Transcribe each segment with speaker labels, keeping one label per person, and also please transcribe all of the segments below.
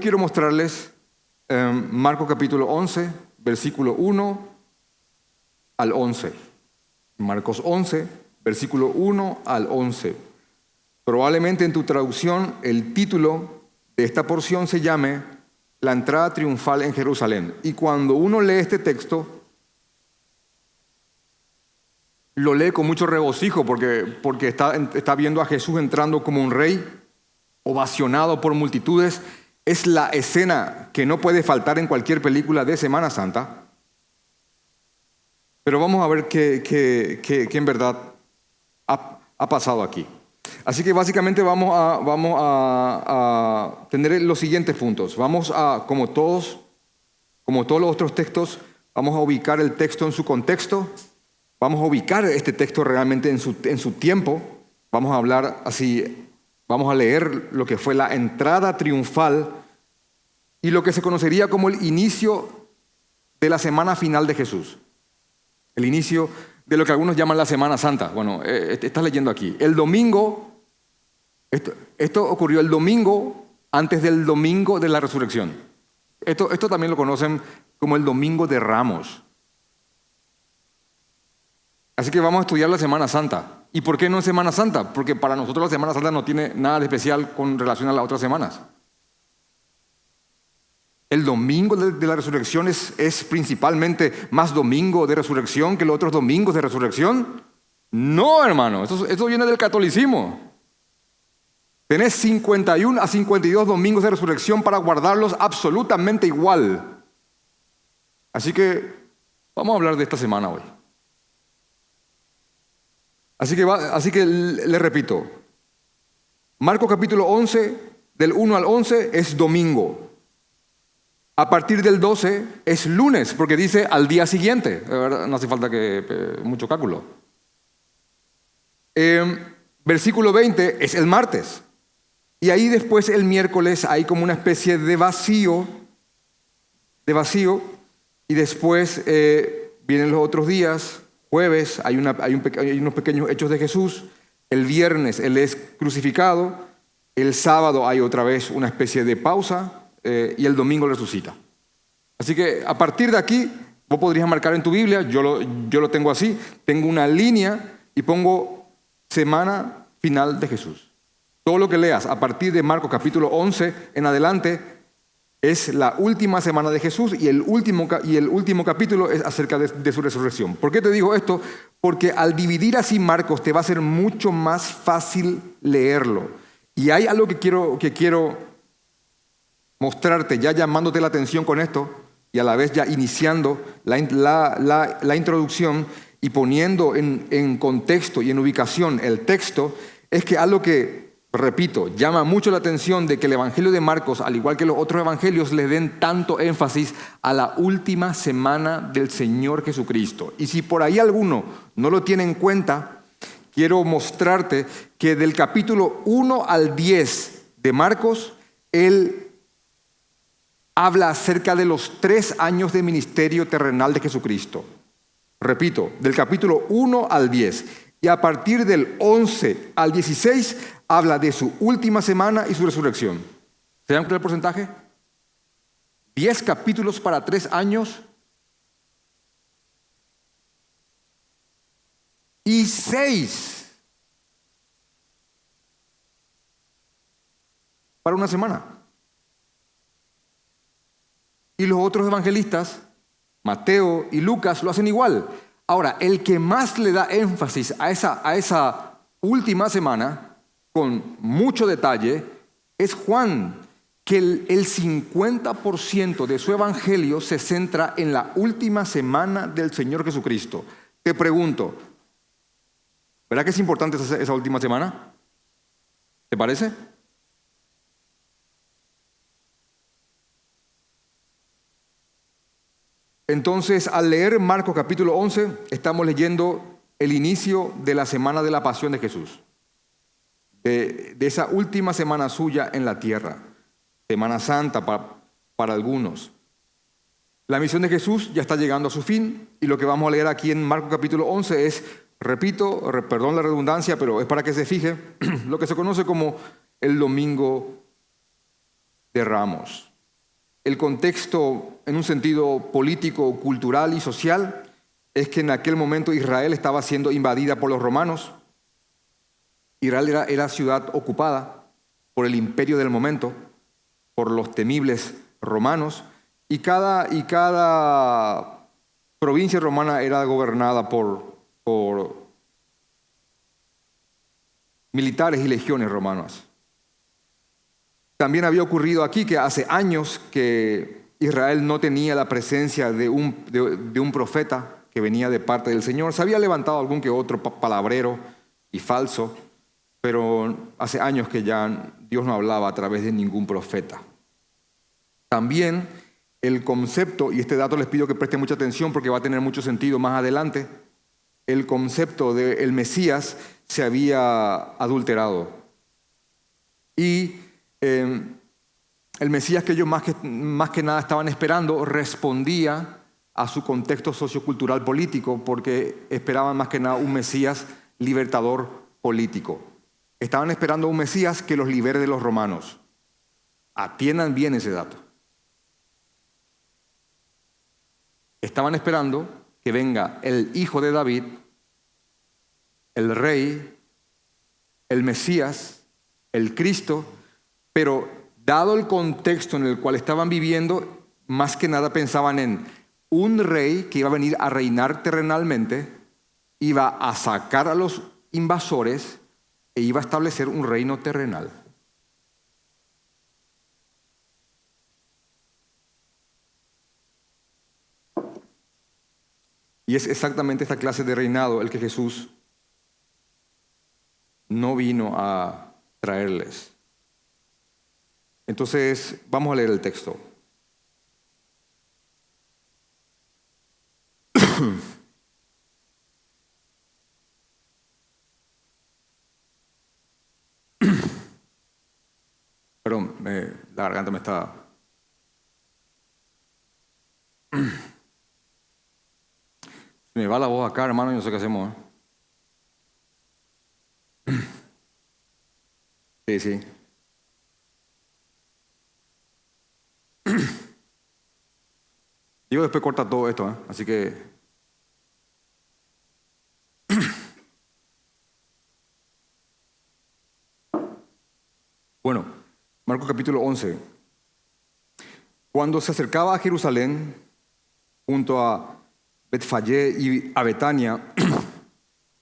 Speaker 1: quiero mostrarles Marcos capítulo 11, versículo 1 al 11. Marcos 11, versículo 1 al 11. Probablemente en tu traducción el título de esta porción se llame La entrada triunfal en Jerusalén. Y cuando uno lee este texto, lo lee con mucho regocijo porque está viendo a Jesús entrando como un rey, ovacionado por multitudes. Es la escena que no puede faltar en cualquier película de Semana Santa. Pero vamos a ver qué en verdad ha pasado aquí. Así que básicamente vamos a tener los siguientes puntos. Vamos a, como todos los otros textos, vamos a ubicar el texto en su contexto. Vamos a ubicar este texto realmente en su tiempo. Vamos a hablar así, vamos a leer lo que fue la entrada triunfal y lo que se conocería como el inicio de la semana final de Jesús. El inicio de lo que algunos llaman la Semana Santa. Bueno, estás leyendo aquí. El domingo, esto ocurrió el domingo antes del domingo de la resurrección. Esto también lo conocen como el domingo de Ramos. Así que vamos a estudiar la Semana Santa. ¿Y por qué no es Semana Santa? Porque para nosotros la Semana Santa no tiene nada de especial con relación a las otras semanas. El domingo de la resurrección es principalmente más domingo de resurrección que los otros domingos de resurrección. No, hermano, eso viene del catolicismo. Tenés 51 a 52 domingos de resurrección para guardarlos absolutamente igual. Así que vamos a hablar de esta semana hoy. Así que le repito, Marcos capítulo 11, del 1 al 11 es domingo. A partir del 12 es lunes, porque dice al día siguiente. No hace falta mucho cálculo. Versículo 20 es el martes. Y ahí después el miércoles hay como una especie de vacío. Y después vienen los otros días. Jueves hay unos pequeños hechos de Jesús. El viernes Él es crucificado. El sábado hay otra vez una especie de pausa. Y el domingo resucita. Así que a partir de aquí, vos podrías marcar en tu Biblia, yo lo tengo así, tengo una línea y pongo semana final de Jesús. Todo lo que leas a partir de Marcos capítulo 11 en adelante es la última semana de Jesús y el último capítulo es acerca de su resurrección. ¿Por qué te digo esto? Porque al dividir así Marcos te va a ser mucho más fácil leerlo. Y hay algo que quiero mostrarte, ya llamándote la atención con esto y a la vez ya iniciando la introducción y poniendo en contexto y en ubicación el texto, es que algo que, repito, llama mucho la atención de que el Evangelio de Marcos, al igual que los otros evangelios, le den tanto énfasis a la última semana del Señor Jesucristo. Y si por ahí alguno no lo tiene en cuenta, quiero mostrarte que del capítulo 1 al 10 de Marcos, Él habla acerca de los 3 años de ministerio terrenal de Jesucristo. Repito, del capítulo 1 al 10. Y a partir del 11 al 16 habla de su última semana y su resurrección. ¿Se dan cuenta del porcentaje? 10 capítulos para 3 años. Y 6 para una semana. Y los otros evangelistas, Mateo y Lucas, lo hacen igual. Ahora, el que más le da énfasis a esa última semana, con mucho detalle, es Juan, que el 50% de su evangelio se centra en la última semana del Señor Jesucristo. Te pregunto, ¿verdad que es importante esa última semana? ¿Te parece? Entonces, al leer Marcos capítulo 11, estamos leyendo el inicio de la semana de la pasión de Jesús, de esa última semana suya en la tierra, Semana Santa para algunos. La misión de Jesús ya está llegando a su fin y lo que vamos a leer aquí en Marcos capítulo 11 es, repito, perdón la redundancia, pero es para que se fije, lo que se conoce como el Domingo de Ramos. El contexto, en un sentido político, cultural y social, es que en aquel momento Israel estaba siendo invadida por los romanos. Israel era ciudad ocupada por el imperio del momento, por los temibles romanos, y cada provincia romana era gobernada por militares y legiones romanas. También había ocurrido aquí que hace años que Israel no tenía la presencia de un profeta que venía de parte del Señor. Se había levantado algún que otro palabrero y falso, pero hace años que ya Dios no hablaba a través de ningún profeta. También el concepto, y este dato les pido que presten mucha atención porque va a tener mucho sentido más adelante, el concepto del Mesías se había adulterado. Y el Mesías que ellos más que nada estaban esperando respondía a su contexto sociocultural político, porque esperaban más que nada un Mesías libertador político. Estaban esperando un Mesías que los libere de los romanos. Atiendan bien ese dato. Estaban esperando que venga el hijo de David, el rey, el Mesías, el Cristo, pero dado el contexto en el cual estaban viviendo, más que nada pensaban en un rey que iba a venir a reinar terrenalmente, iba a sacar a los invasores e iba a establecer un reino terrenal. Y es exactamente esta clase de reinado el que Jesús no vino a traerles. Entonces, vamos a leer el texto. Perdón, la garganta me está... Se me va la voz acá, hermano, y no sé qué hacemos. Sí, sí. Digo, después corta todo esto, así que... Bueno, Marcos capítulo 11. Cuando se acercaba a Jerusalén, junto a Betfagé y a Betania,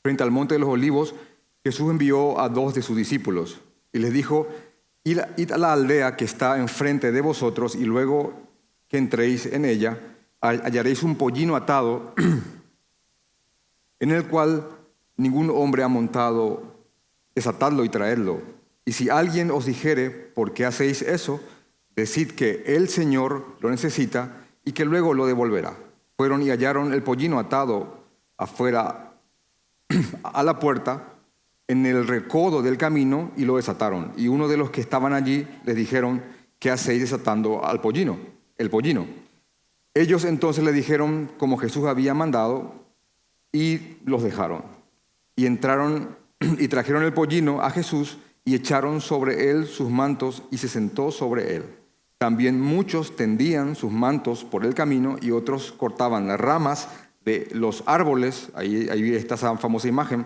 Speaker 1: frente al monte de los olivos, Jesús envió a 2 de sus discípulos y les dijo: id a la aldea que está enfrente de vosotros, y luego que entréis en ella, hallaréis un pollino atado en el cual ningún hombre ha montado. Desatadlo y traedlo. Y si alguien os dijere: ¿por qué hacéis eso?, decid que el Señor lo necesita y que luego lo devolverá. Fueron y hallaron el pollino atado afuera a la puerta, en el recodo del camino, y lo desataron. Y uno de los que estaban allí les dijeron: ¿qué hacéis desatando al pollino? El pollino. Ellos entonces le dijeron como Jesús había mandado, y los dejaron. Y entraron y trajeron el pollino a Jesús y echaron sobre él sus mantos, y se sentó sobre él. También muchos tendían sus mantos por el camino, y otros cortaban las ramas de los árboles, ahí está esa famosa imagen,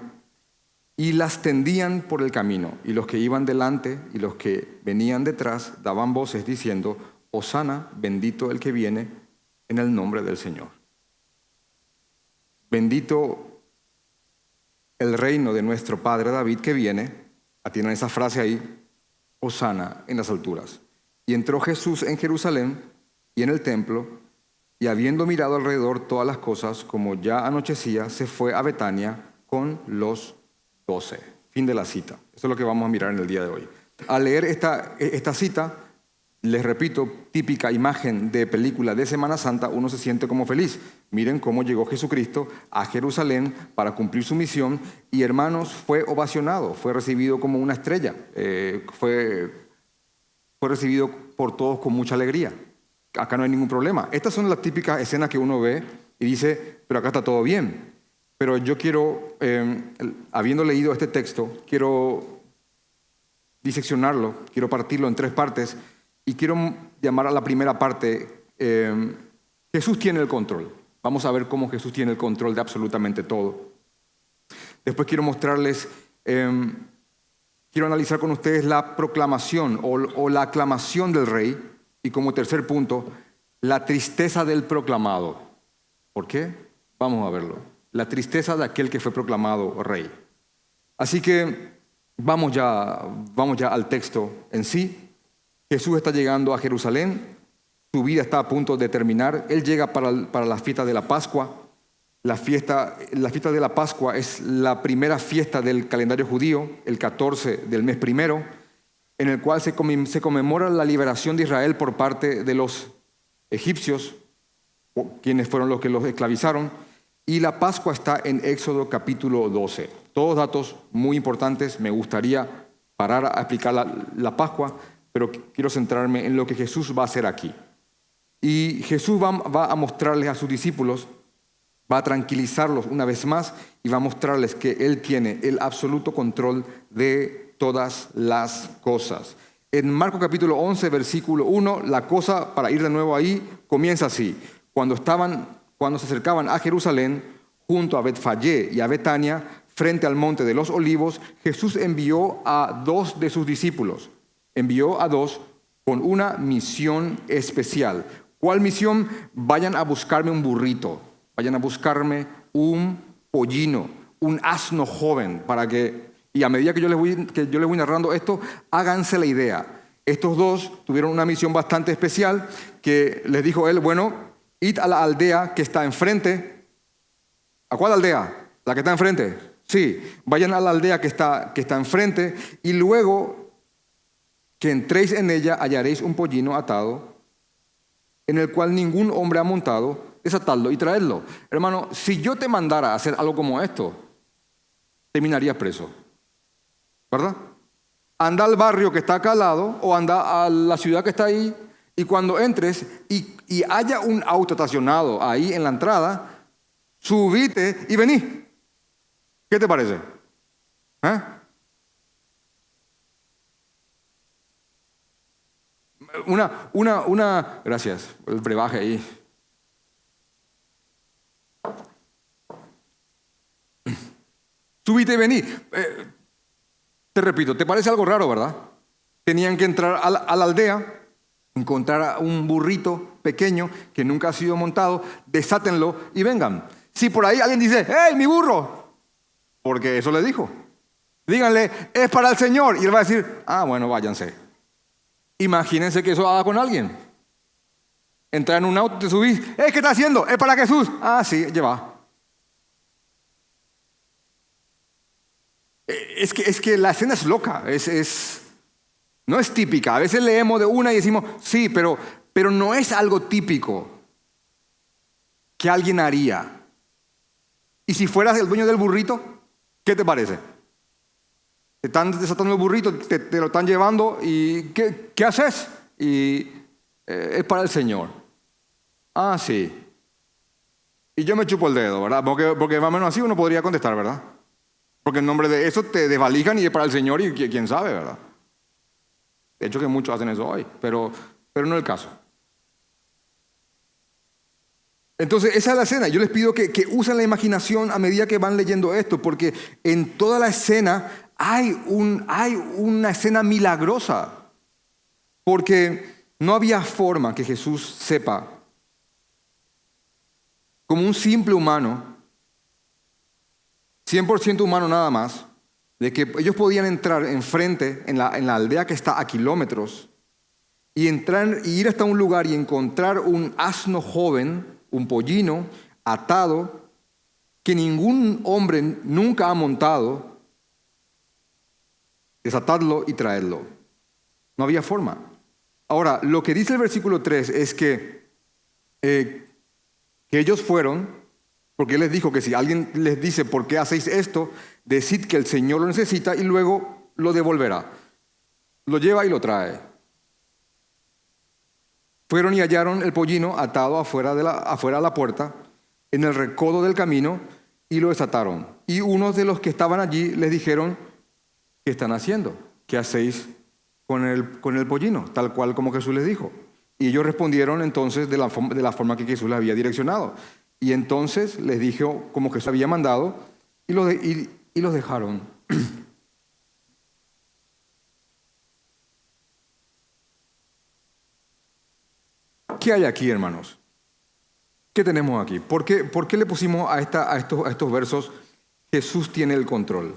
Speaker 1: y las tendían por el camino. Y los que iban delante y los que venían detrás daban voces diciendo: Hosana, bendito el que viene en el nombre del Señor. Bendito el reino de nuestro padre David que viene. Atiendan esa frase ahí: Hosana en las alturas. Y entró Jesús en Jerusalén y en el templo, y habiendo mirado alrededor todas las cosas, como ya anochecía, se fue a Betania con los 12. Fin de la cita. Eso es lo que vamos a mirar en el día de hoy. Al leer esta cita, les repito, típica imagen de película de Semana Santa, uno se siente como feliz. Miren cómo llegó Jesucristo a Jerusalén para cumplir su misión, y hermanos, fue ovacionado, fue recibido como una estrella, fue recibido por todos con mucha alegría. Acá no hay ningún problema. Estas son las típicas escenas que uno ve y dice: pero acá está todo bien. Pero yo quiero, habiendo leído este texto, quiero diseccionarlo, quiero partirlo en 3 partes, y quiero llamar a la primera parte, Jesús tiene el control. Vamos a ver cómo Jesús tiene el control de absolutamente todo. Después quiero mostrarles, quiero analizar con ustedes la proclamación o la aclamación del rey. Y como tercer punto, la tristeza del proclamado. ¿Por qué? Vamos a verlo. La tristeza de aquel que fue proclamado rey. Así que vamos ya al texto en sí. Jesús está llegando a Jerusalén. Su vida está a punto de terminar. Él llega para la fiesta de la Pascua. La fiesta de la Pascua es la primera fiesta del calendario judío, el 14 del mes primero, en el cual se conmemora la liberación de Israel por parte de los egipcios, quienes fueron los que los esclavizaron. Y la Pascua está en Éxodo capítulo 12. Todos datos muy importantes. Me gustaría parar a explicar la Pascua, pero quiero centrarme en lo que Jesús va a hacer aquí. Y Jesús va a mostrarles a sus discípulos, va a tranquilizarlos una vez más y va a mostrarles que Él tiene el absoluto control de todas las cosas. En Marcos capítulo 11, versículo 1, la cosa, para ir de nuevo ahí, comienza así. Cuando se acercaban a Jerusalén, junto a Betfagé y a Betania, frente al monte de los olivos, Jesús envió a 2 de sus discípulos. Envió a 2 con una misión especial. ¿Cuál misión? Vayan a buscarme un burrito, vayan a buscarme un pollino, un asno joven, para que, y a medida que yo les voy narrando esto, háganse la idea. Estos 2 tuvieron una misión bastante especial que les dijo él, bueno, id a la aldea que está enfrente. ¿A cuál aldea? ¿La que está enfrente? Sí, vayan a la aldea que está enfrente y luego que entréis en ella hallaréis un pollino atado en el cual ningún hombre ha montado, desatadlo y traedlo. Hermano, si yo te mandara a hacer algo como esto, terminarías preso, ¿verdad? Anda al barrio que está acá al lado o anda a la ciudad que está ahí y cuando entres y haya un auto estacionado ahí en la entrada, subite y vení. ¿Qué te parece? ¿Eh? Gracias, el brebaje ahí. Subite y vení. Te repito, ¿te parece algo raro, verdad? Tenían que entrar a la aldea, encontrar a un burrito pequeño que nunca ha sido montado, desátenlo y vengan. Si por ahí alguien dice, ¡hey, mi burro! Porque eso le dijo. Díganle, es para el Señor. Y él va a decir, bueno, váyanse. Imagínense que eso haga con alguien. Entrar en un auto, te subís. ¿Qué está haciendo? Es para Jesús. Sí, lleva. Es que la escena es loca. No es típica. A veces leemos de una y decimos, sí, pero no es algo típico que alguien haría. Y si fueras el dueño del burrito, ¿qué te parece? Te están desatando el burrito, te lo están llevando y ¿qué haces? Y es para el Señor. Sí. Y yo me chupo el dedo, ¿verdad? Porque más o menos así uno podría contestar, ¿verdad? Porque en nombre de eso te desvalijan y es para el Señor y quién sabe, ¿verdad? De hecho que muchos hacen eso hoy, pero no es el caso. Entonces, esa es la escena. Yo les pido que usen la imaginación a medida que van leyendo esto, porque en toda la escena hay una escena milagrosa. Porque no había forma que Jesús sepa, como un simple humano, 100% humano nada más, de que ellos podían entrar enfrente, en la aldea que está a kilómetros, y entrar y ir hasta un lugar y encontrar un asno joven, un pollino atado que ningún hombre nunca ha montado, desatadlo y traedlo. No había forma. Ahora, lo que dice el versículo 3 es que ellos fueron, porque Él les dijo que si alguien les dice ¿por qué hacéis esto? Decid que el Señor lo necesita y luego lo devolverá. Lo lleva y lo trae. Fueron y hallaron el pollino atado afuera de la puerta, en el recodo del camino, y lo desataron. Y unos de los que estaban allí les dijeron, ¿qué están haciendo? ¿Qué hacéis con el pollino? Tal cual como Jesús les dijo. Y ellos respondieron entonces de la forma que Jesús les había direccionado. Y entonces les dijo como Jesús había mandado y los dejaron. ¿Qué hay aquí, hermanos? ¿Qué tenemos aquí? ¿Por qué le pusimos a estos versos Jesús tiene el control?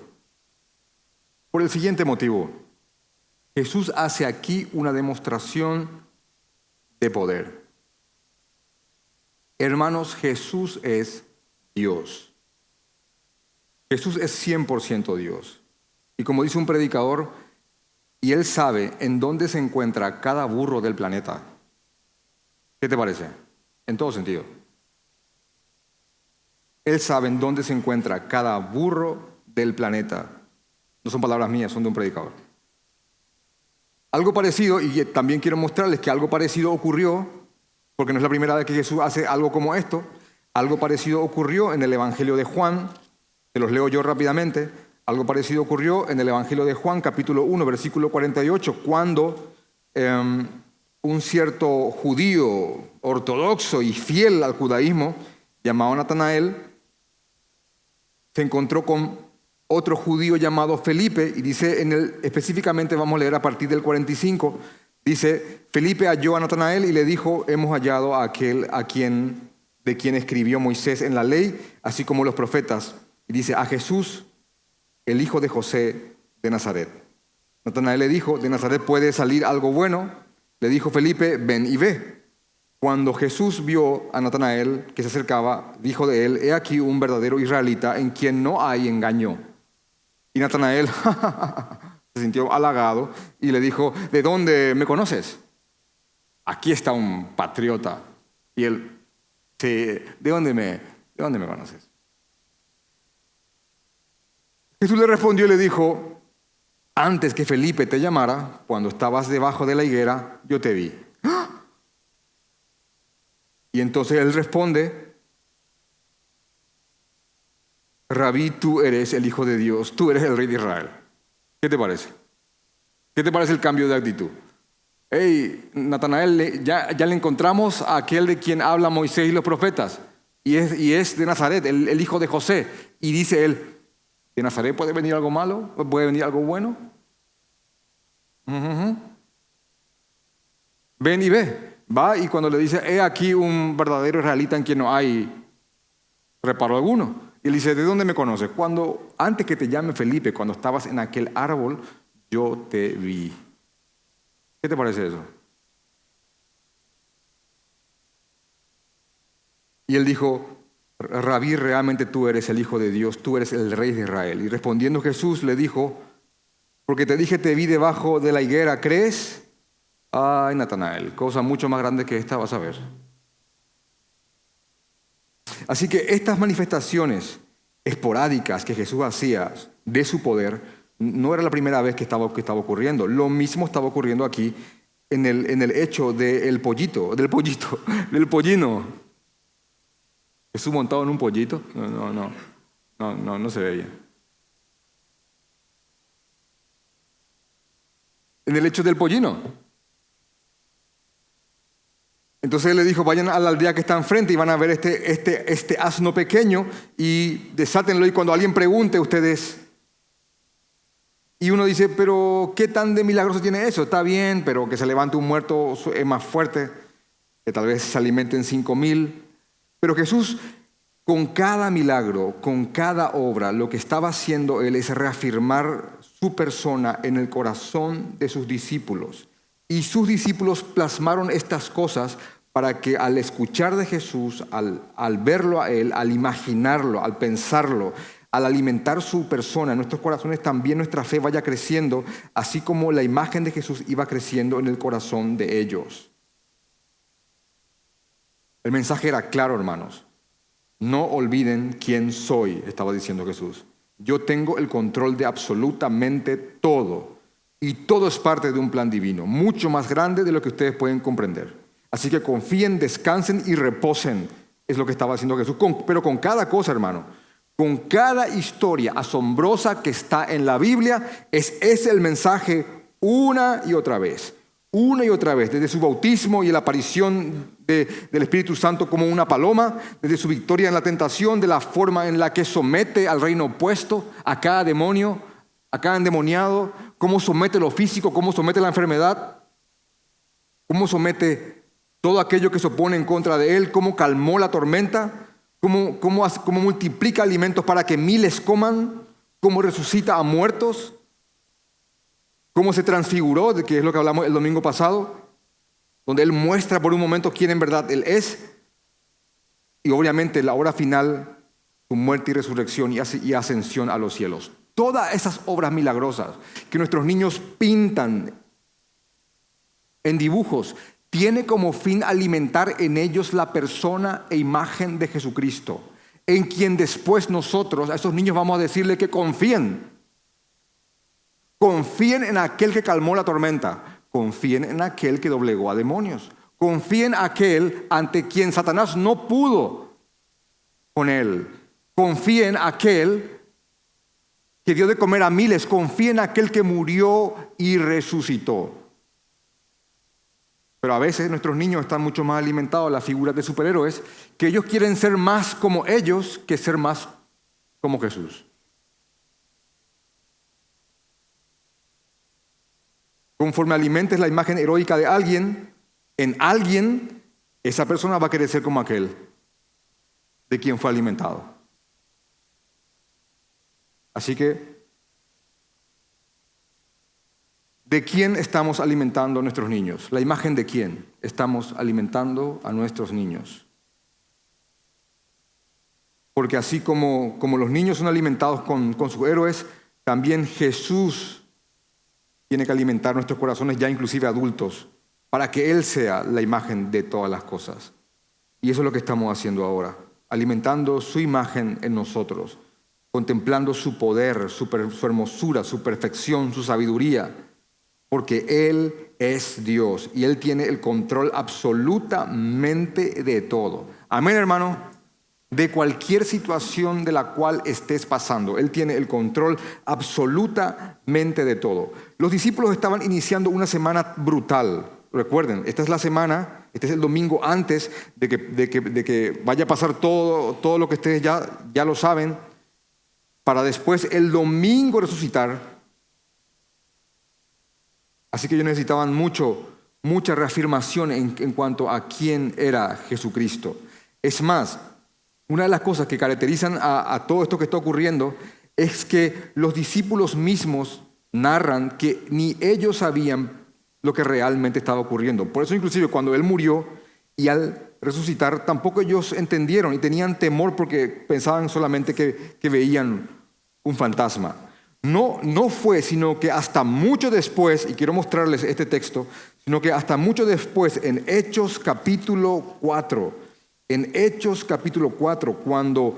Speaker 1: Por el siguiente motivo. Jesús hace aquí una demostración de poder. Hermanos, Jesús es Dios. Jesús es 100% Dios. Y como dice un predicador, y Él sabe en dónde se encuentra cada burro del planeta. ¿Qué te parece? En todo sentido. Él sabe en dónde se encuentra cada burro del planeta. No son palabras mías, son de un predicador. Algo parecido, y también quiero mostrarles que algo parecido ocurrió, porque no es la primera vez que Jesús hace algo como esto. Algo parecido ocurrió en el Evangelio de Juan. Se los leo yo rápidamente. Algo parecido ocurrió en el Evangelio de Juan, capítulo 1, versículo 48, cuando un cierto judío ortodoxo y fiel al judaísmo, llamado Natanael, se encontró con otro judío llamado Felipe, y dice específicamente, vamos a leer a partir del 45, dice, Felipe halló a Natanael y le dijo, hemos hallado a aquel de quien escribió Moisés en la ley, así como los profetas. Y dice, a Jesús, el hijo de José de Nazaret. Natanael le dijo, de Nazaret puede salir algo bueno. Le dijo Felipe, ven y ve. Cuando Jesús vio a Natanael que se acercaba, dijo de él, he aquí un verdadero israelita en quien no hay engaño. Y Natanael se sintió halagado y le dijo, ¿de dónde me conoces? Aquí está un patriota. Y él, sí, ¿de dónde me conoces? Jesús le respondió y le dijo, antes que Felipe te llamara, cuando estabas debajo de la higuera, yo te vi. Y entonces él responde, Rabí, tú eres el Hijo de Dios, tú eres el Rey de Israel. ¿Qué te parece? ¿Qué te parece el cambio de actitud? Hey, Natanael, ya le encontramos a aquel de quien habla Moisés y los profetas, y es de Nazaret, el hijo de José. Y dice él, ¿de Nazaret puede venir algo malo? ¿Puede venir algo bueno? Ven y ve. Va, y cuando le dice, he aquí un verdadero israelita en quien no hay reparo alguno. Y él dice, ¿de dónde me conoces? Antes que te llame Felipe, cuando estabas en aquel árbol, yo te vi. ¿Qué te parece eso? Y él dijo, Rabí, realmente tú eres el Hijo de Dios, tú eres el Rey de Israel. Y respondiendo Jesús le dijo, porque te dije, te vi debajo de la higuera, ¿crees? Ay, Natanael, cosa mucho más grande que esta vas a ver. Así que estas manifestaciones esporádicas que Jesús hacía de su poder no era la primera vez que estaba ocurriendo. Lo mismo estaba ocurriendo aquí en el hecho del pollino. Jesús montado en un pollito. No se veía. En el hecho del pollino. Entonces él le dijo, vayan a la aldea que está enfrente y van a ver este asno pequeño y desátenlo, y cuando alguien pregunte ustedes. Y uno dice, pero ¿qué tan de milagroso tiene eso? Está bien, pero que se levante un muerto es más fuerte, que tal vez se alimenten 5,000. Pero Jesús, con cada milagro, con cada obra, lo que estaba haciendo él es reafirmar su persona en el corazón de sus discípulos. Y sus discípulos plasmaron estas cosas para que al escuchar de Jesús, al verlo a él, al imaginarlo, al pensarlo, al alimentar su persona en nuestros corazones, también nuestra fe vaya creciendo, así como la imagen de Jesús iba creciendo en el corazón de ellos. El mensaje era claro, hermanos. No olviden quién soy, estaba diciendo Jesús. Yo tengo el control de absolutamente todo. Y todo es parte de un plan divino, mucho más grande de lo que ustedes pueden comprender. Así que confíen, descansen y reposen. Es lo que estaba haciendo Jesús. Pero con cada cosa, hermano, con cada historia asombrosa que está en la Biblia, es el mensaje una y otra vez. una y otra vez, desde su bautismo y la aparición del Espíritu Santo como una paloma, desde su victoria en la tentación, de la forma en la que somete al reino opuesto, a cada demonio, a cada endemoniado, cómo somete lo físico, cómo somete la enfermedad, cómo somete todo aquello que se opone en contra de él, cómo calmó la tormenta, cómo multiplica alimentos para que miles coman, cómo resucita a muertos, cómo se transfiguró, de que es lo que hablamos el domingo pasado, donde Él muestra por un momento quién en verdad Él es, y obviamente la hora final, su muerte y resurrección y ascensión a los cielos. Todas esas obras milagrosas que nuestros niños pintan en dibujos, tiene como fin alimentar en ellos la persona e imagen de Jesucristo, en quien después nosotros, a esos niños vamos a decirle que confíen. Confíen en aquel que calmó la tormenta. Confíen en aquel que doblegó a demonios. Confíen en aquel ante quien Satanás no pudo con él. Confíen en aquel que dio de comer a miles. Confíen en aquel que murió y resucitó. Pero a veces nuestros niños están mucho más alimentados a las figuras de superhéroes, que ellos quieren ser más como ellos que ser más como Jesús. Conforme alimentes la imagen heroica de alguien, en alguien, esa persona va a querer ser como aquel de quien fue alimentado. Así que, ¿de quién estamos alimentando a nuestros niños? ¿La imagen de quién estamos alimentando a nuestros niños? Porque así como los niños son alimentados con sus héroes, también Jesús tiene que alimentar nuestros corazones, ya inclusive adultos, para que Él sea la imagen de todas las cosas. Y eso es lo que estamos haciendo ahora, alimentando su imagen en nosotros, contemplando su poder, su hermosura, su perfección, su sabiduría, porque Él es Dios y Él tiene el control absolutamente de todo. Amén, hermano. De cualquier situación de la cual estés pasando, Él tiene el control absolutamente de todo. Los discípulos estaban iniciando una semana brutal. Recuerden, esta es la semana, este es el domingo antes de que vaya a pasar todo lo que ustedes ya lo saben, para después el domingo resucitar. Así que ellos necesitaban mucha reafirmación en cuanto a quién era Jesucristo. Es más, una de las cosas que caracterizan a todo esto que está ocurriendo es que los discípulos mismos narran que ni ellos sabían lo que realmente estaba ocurriendo. Por eso inclusive cuando Él murió y al resucitar, tampoco ellos entendieron y tenían temor porque pensaban solamente que veían un fantasma. No fue sino que hasta mucho después, y quiero mostrarles este texto, sino que hasta mucho después en Hechos capítulo 4, en Hechos capítulo 4, cuando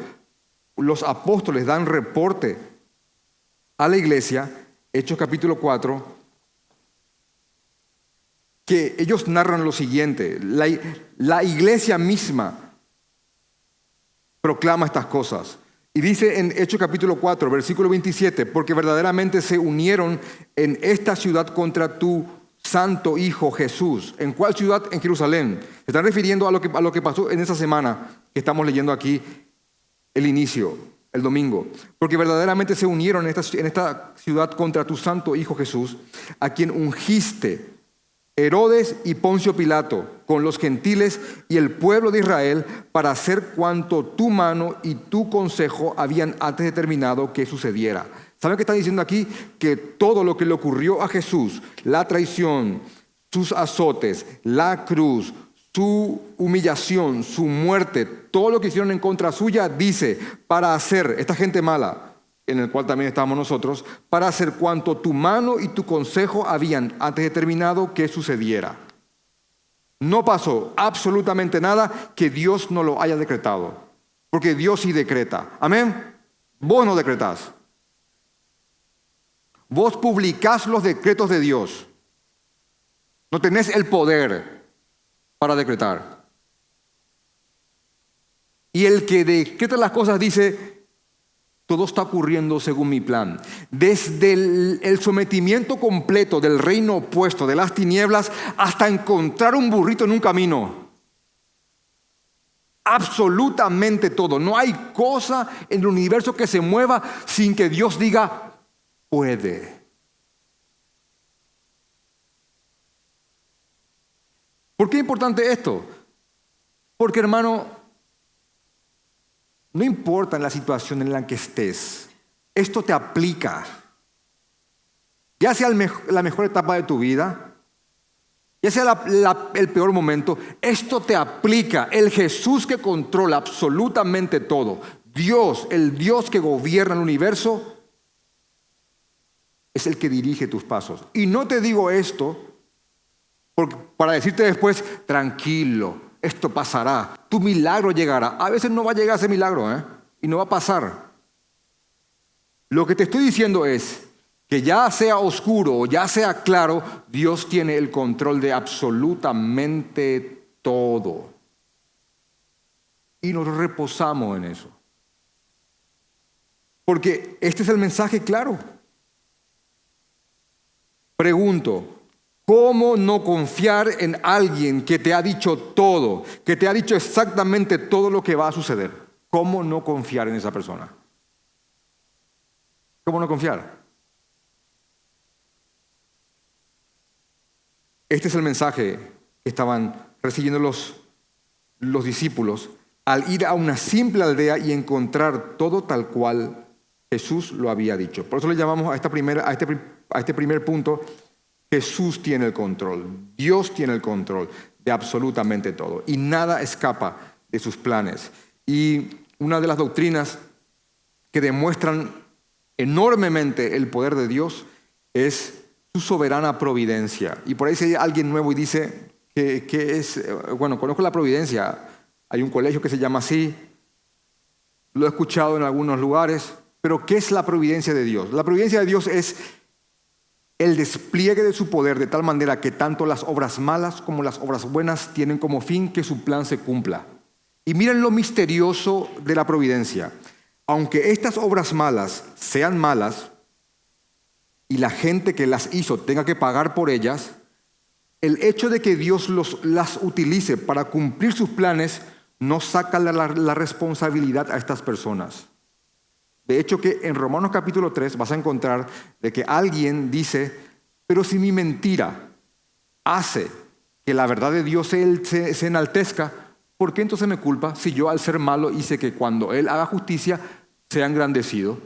Speaker 1: los apóstoles dan reporte a la iglesia, Hechos capítulo 4, que ellos narran lo siguiente: la iglesia misma proclama estas cosas. Y dice en Hechos capítulo 4, versículo 27, porque verdaderamente se unieron en esta ciudad contra tu Santo Hijo Jesús. ¿En cuál ciudad? En Jerusalén. Se están refiriendo a lo que pasó en esa semana que estamos leyendo aquí, el inicio, el domingo. Porque verdaderamente se unieron en esta ciudad contra tu Santo Hijo Jesús, a quien ungiste Herodes y Poncio Pilato con los gentiles y el pueblo de Israel para hacer cuanto tu mano y tu consejo habían antes determinado que sucediera. ¿Saben qué está diciendo aquí? Que todo lo que le ocurrió a Jesús, la traición, sus azotes, la cruz, su humillación, su muerte, todo lo que hicieron en contra suya, dice, para hacer, esta gente mala, en el cual también estábamos nosotros, para hacer cuanto tu mano y tu consejo habían antes determinado que sucediera. No pasó absolutamente nada que Dios no lo haya decretado, porque Dios sí decreta. Amén. Vos no decretás. Vos publicás los decretos de Dios. No tenés el poder para decretar. Y el que decreta las cosas dice, todo está ocurriendo según mi plan. Desde el sometimiento completo del reino opuesto, de las tinieblas, hasta encontrar un burrito en un camino. Absolutamente todo. No hay cosa en el universo que se mueva sin que Dios diga, puede. ¿Por qué es importante esto? Porque, hermano, no importa la situación en la que estés, esto te aplica. Ya sea la mejor etapa de tu vida, ya sea el peor momento, esto te aplica. El Jesús que controla absolutamente todo, Dios, el Dios que gobierna el universo, es el que dirige tus pasos. Y no te digo esto para decirte después, tranquilo, esto pasará, tu milagro llegará. A veces no va a llegar ese milagro, y no va a pasar. Lo que te estoy diciendo es que ya sea oscuro o ya sea claro, Dios tiene el control de absolutamente todo. Y nos reposamos en eso. Porque este es el mensaje claro. Pregunto, ¿cómo no confiar en alguien que te ha dicho todo, que te ha dicho exactamente todo lo que va a suceder? ¿Cómo no confiar en esa persona? ¿Cómo no confiar? Este es el mensaje que estaban recibiendo los discípulos al ir a una simple aldea y encontrar todo tal cual Jesús lo había dicho. Por eso le llamamos a este primer punto, Jesús tiene el control, Dios tiene el control de absolutamente todo y nada escapa de sus planes. Y una de las doctrinas que demuestran enormemente el poder de Dios es su soberana providencia. Y por ahí si hay alguien nuevo y dice que es, conozco la providencia, hay un colegio que se llama así, lo he escuchado en algunos lugares, pero ¿qué es la providencia de Dios? La providencia de Dios es el despliegue de su poder de tal manera que tanto las obras malas como las obras buenas tienen como fin que su plan se cumpla. Y miren lo misterioso de la providencia. Aunque estas obras malas sean malas y la gente que las hizo tenga que pagar por ellas, el hecho de que Dios las utilice para cumplir sus planes no saca la responsabilidad a estas personas. De hecho que en Romanos capítulo 3 vas a encontrar de que alguien dice, pero si mi mentira hace que la verdad de Dios se enaltezca, ¿por qué entonces me culpa si yo al ser malo hice que cuando Él haga justicia sea engrandecido?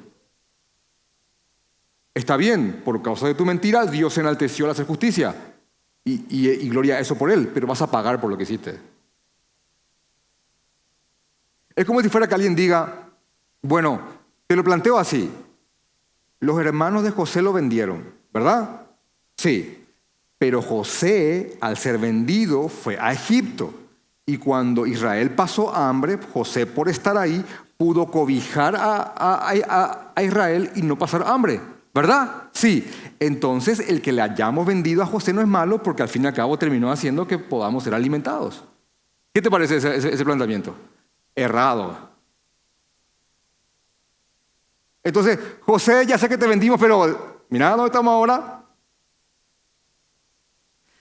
Speaker 1: Está bien, por causa de tu mentira Dios se enalteció al hacer justicia y gloria a eso por Él, pero vas a pagar por lo que hiciste. Es como si fuera que alguien diga, bueno, te lo planteo así. Los hermanos de José lo vendieron, ¿verdad? Sí. Pero José, al ser vendido, fue a Egipto. Y cuando Israel pasó hambre, José, por estar ahí, pudo cobijar a Israel y no pasar hambre, ¿verdad? Sí. Entonces, el que le hayamos vendido a José no es malo porque al fin y al cabo terminó haciendo que podamos ser alimentados. ¿Qué te parece ese planteamiento? Errado. Entonces, José, ya sé que te vendimos, pero mira dónde estamos ahora.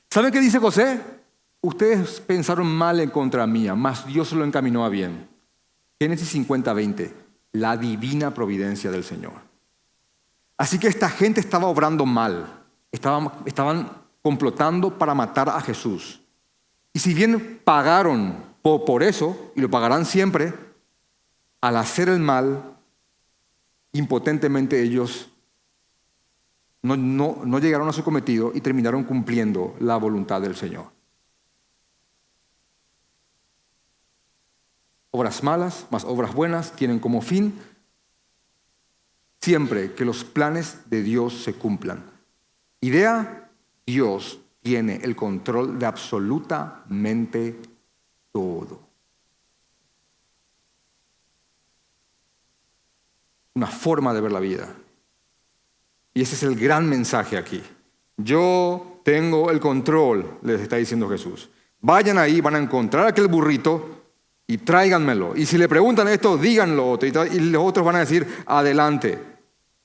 Speaker 1: ¿Saben qué dice José? Ustedes pensaron mal en contra mía, mas Dios lo encaminó a bien. Génesis 50:20, la divina providencia del Señor. Así que esta gente estaba obrando mal, estaban complotando para matar a Jesús. Y si bien pagaron por eso, y lo pagarán siempre, al hacer el mal, impotentemente ellos no llegaron a su cometido y terminaron cumpliendo la voluntad del Señor. Obras malas más obras buenas tienen como fin siempre que los planes de Dios se cumplan. Idea, Dios tiene el control de absolutamente todo. Una forma de ver la vida. Y ese es el gran mensaje aquí. Yo tengo el control, les está diciendo Jesús. Vayan ahí, van a encontrar aquel burrito y tráiganmelo. Y si le preguntan esto, díganlo otro. Y los otros van a decir, adelante.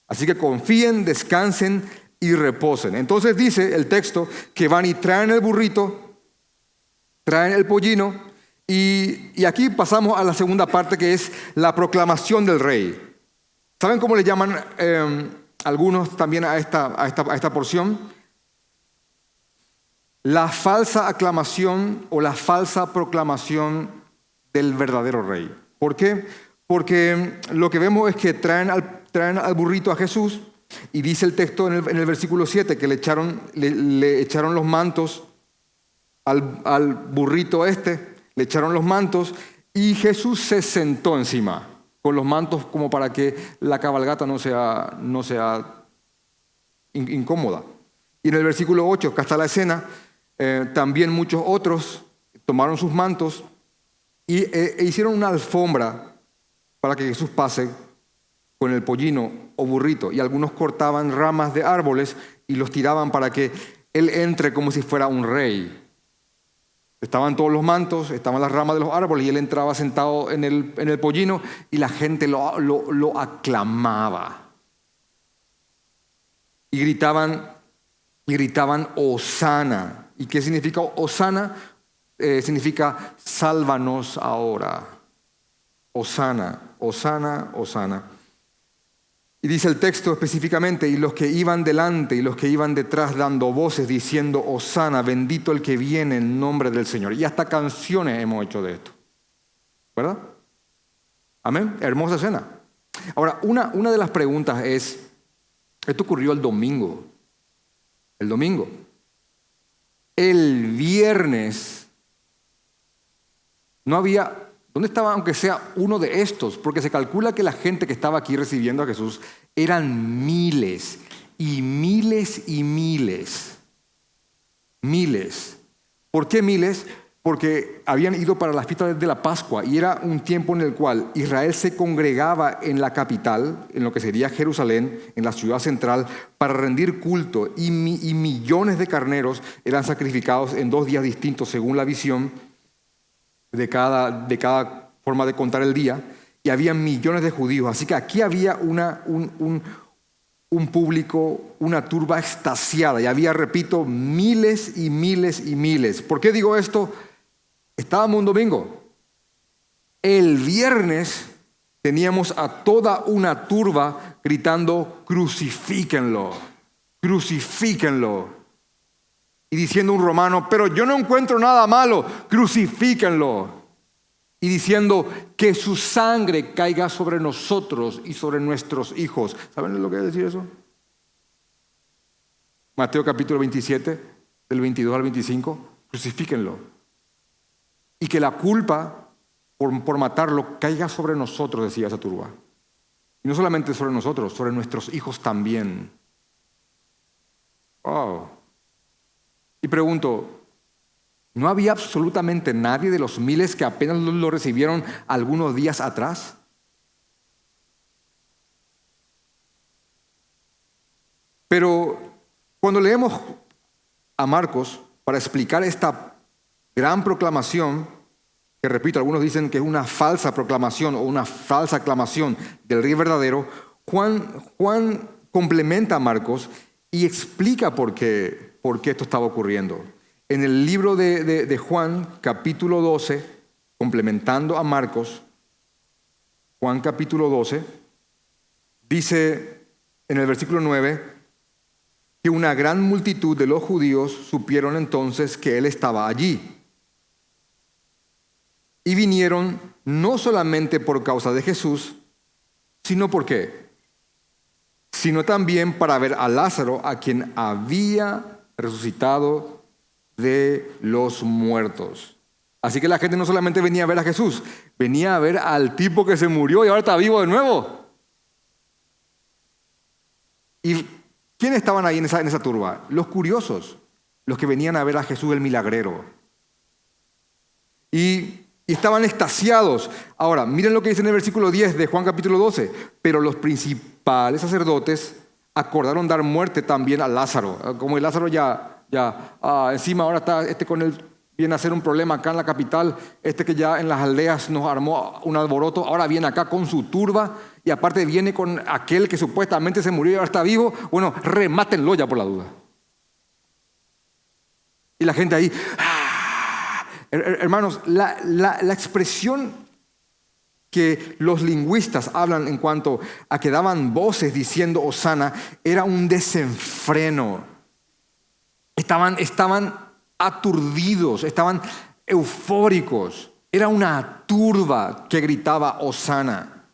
Speaker 1: Así que confíen, descansen y reposen. Entonces dice el texto que van y traen el burrito, traen el pollino, y aquí pasamos a la segunda parte, que es la proclamación del rey. ¿Saben cómo le llaman algunos también a esta porción? La falsa aclamación o la falsa proclamación del verdadero rey. ¿Por qué? Porque lo que vemos es que traen al burrito a Jesús, y dice el texto en el versículo 7 que le echaron los mantos al burrito le echaron los mantos, y Jesús se sentó encima con los mantos como para que la cabalgata no sea incómoda. Y en el versículo 8, acá está la escena, también muchos otros tomaron sus mantos e hicieron una alfombra para que Jesús pase con el pollino o burrito, y algunos cortaban ramas de árboles y los tiraban para que Él entre como si fuera un rey. Estaban todos los mantos, estaban las ramas de los árboles, y Él entraba sentado en el pollino, y la gente lo aclamaba. Y gritaban, Hosana. ¿Y qué significa Hosana? Significa sálvanos ahora. Hosana, Hosana, Hosana. Y dice el texto específicamente, y los que iban delante y los que iban detrás dando voces diciendo, Hosana, bendito el que viene en nombre del Señor. Y hasta canciones hemos hecho de esto, ¿verdad? Amén, hermosa escena. Ahora, una de las preguntas es, esto ocurrió el domingo. El viernes no había... ¿Dónde estaba aunque sea uno de estos? Porque se calcula que la gente que estaba aquí recibiendo a Jesús eran miles y miles y miles. Miles. ¿Por qué miles? Porque habían ido para la fiesta de la Pascua, y era un tiempo en el cual Israel se congregaba en la capital, en lo que sería Jerusalén, en la ciudad central, para rendir culto, y millones de carneros eran sacrificados en 2 días distintos según la visión de cada forma de contar el día, y había millones de judíos. Así que aquí había un público, una turba extasiada, y había, repito, miles y miles y miles. ¿Por qué digo esto? Estábamos un domingo. El viernes teníamos a toda una turba gritando, crucifíquenlo, crucifíquenlo. Y diciendo un romano, pero yo no encuentro nada malo, crucifíquenlo. Y diciendo que su sangre caiga sobre nosotros y sobre nuestros hijos. ¿Saben lo que quiere decir eso? Mateo capítulo 27, del 22 al 25, crucifíquenlo. Y que la culpa por matarlo caiga sobre nosotros, decía esa turba. Y no solamente sobre nosotros, sobre nuestros hijos también. Oh. Y pregunto, ¿no había absolutamente nadie de los miles que apenas lo recibieron algunos días atrás? Pero cuando leemos a Marcos para explicar esta gran proclamación, que repito, algunos dicen que es una falsa proclamación o una falsa aclamación del rey verdadero, Juan complementa a Marcos y explica por qué esto estaba ocurriendo. En el libro de Juan, capítulo 12, complementando a Marcos, Juan capítulo 12, dice en el versículo 9 que una gran multitud de los judíos supieron entonces que él estaba allí. Y vinieron no solamente por causa de Jesús, sino ¿por qué? Sino también para ver a Lázaro, a quien había resucitado de los muertos. Así que la gente no solamente venía a ver a Jesús, venía a ver al tipo que se murió y ahora está vivo de nuevo. ¿Y quiénes estaban ahí en esa turba? Los curiosos, los que venían a ver a Jesús el milagrero. Y estaban extasiados. Ahora, miren lo que dice en el versículo 10 de Juan capítulo 12. Pero los principales sacerdotes acordaron dar muerte también a Lázaro. Como el Lázaro ya encima ahora está con el viene a ser un problema acá en la capital, que ya en las aldeas nos armó un alboroto, ahora viene acá con su turba y aparte viene con aquel que supuestamente se murió y ahora está vivo. Bueno, remátenlo ya por la duda. Y la gente ahí, hermanos, la expresión que los lingüistas hablan en cuanto a que daban voces diciendo Hosana era un desenfreno. Estaban aturdidos, estaban eufóricos. Era una turba que gritaba Hosana.